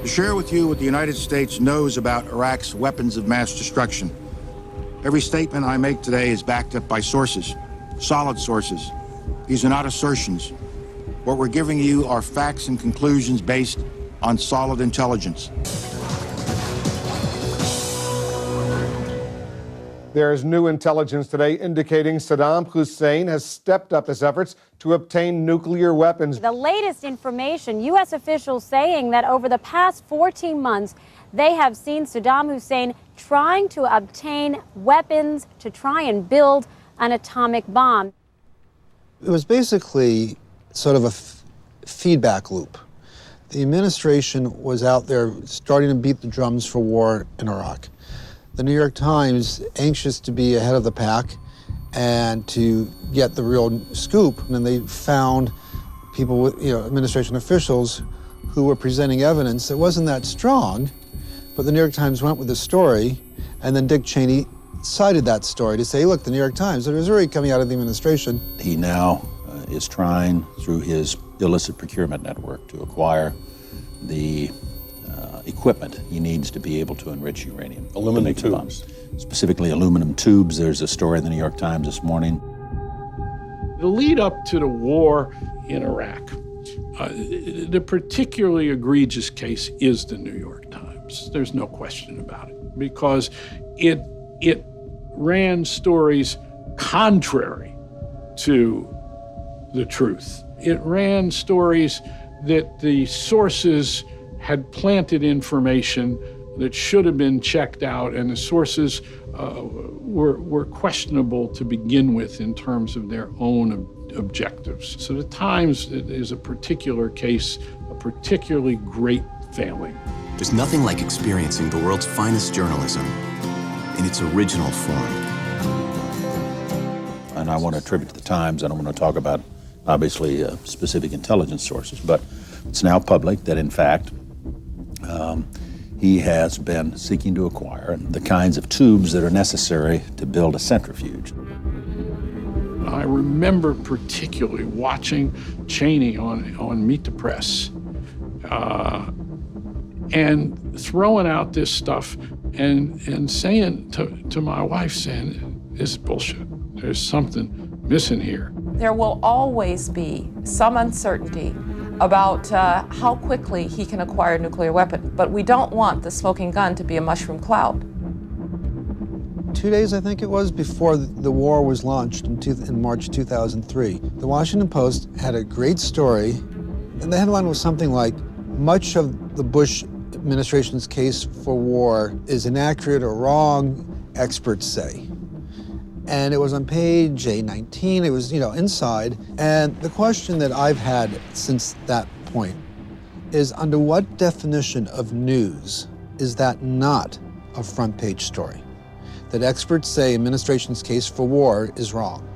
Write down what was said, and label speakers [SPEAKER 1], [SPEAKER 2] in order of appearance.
[SPEAKER 1] to share with you what the United States knows about Iraq's weapons of mass destruction. Every statement I make today is backed up by sources, solid sources. These are not assertions. What we're giving you are facts and conclusions based on solid intelligence.
[SPEAKER 2] There's new intelligence today indicating Saddam Hussein has stepped up his efforts to obtain nuclear weapons.
[SPEAKER 3] The latest information, U.S. officials saying that over the past 14 months, they have seen Saddam Hussein trying to obtain weapons to try and build an atomic bomb.
[SPEAKER 4] It was basically sort of a feedback loop. The administration was out there starting to beat the drums for war in Iraq. The New York Times, anxious to be ahead of the pack and to get the real scoop, and they found people with, administration officials who were presenting evidence that wasn't that strong, but the New York Times went with the story, and then Dick Cheney cited that story to say, look, the New York Times, it was already coming out of the administration.
[SPEAKER 5] He now is trying, through his illicit procurement network, to acquire the equipment he needs to be able to enrich uranium.
[SPEAKER 6] Aluminum tubes.
[SPEAKER 5] Specifically aluminum tubes. There's a story in the New York Times this morning.
[SPEAKER 7] The lead up to the war in Iraq, the particularly egregious case is the New York Times. There's no question about it, because it ran stories contrary to the truth. It ran stories that the sources had planted information that should have been checked out, and the sources were questionable to begin with in terms of their own objectives. So the Times is a particular case, a particularly great failing.
[SPEAKER 8] There's nothing like experiencing the world's finest journalism in its original form.
[SPEAKER 5] And I want to attribute to the Times. I don't want to talk about, obviously, specific intelligence sources, but it's now public that, in fact, he has been seeking to acquire the kinds of tubes that are necessary to build a centrifuge.
[SPEAKER 7] I remember particularly watching Cheney on Meet the Press and throwing out this stuff and saying to my wife, saying, this is bullshit. There's something missing here.
[SPEAKER 9] There will always be some uncertainty about how quickly he can acquire a nuclear weapon. But we don't want the smoking gun to be a mushroom cloud.
[SPEAKER 4] 2 days, I think it was, before the war was launched in March 2003, the Washington Post had a great story, and the headline was something like, much of the Bush administration's case for war is inaccurate or wrong, experts say. And it was on page A19, it was, inside. And the question that I've had since that point is, under what definition of news is that not a front page story? That experts say administration's case for war is wrong.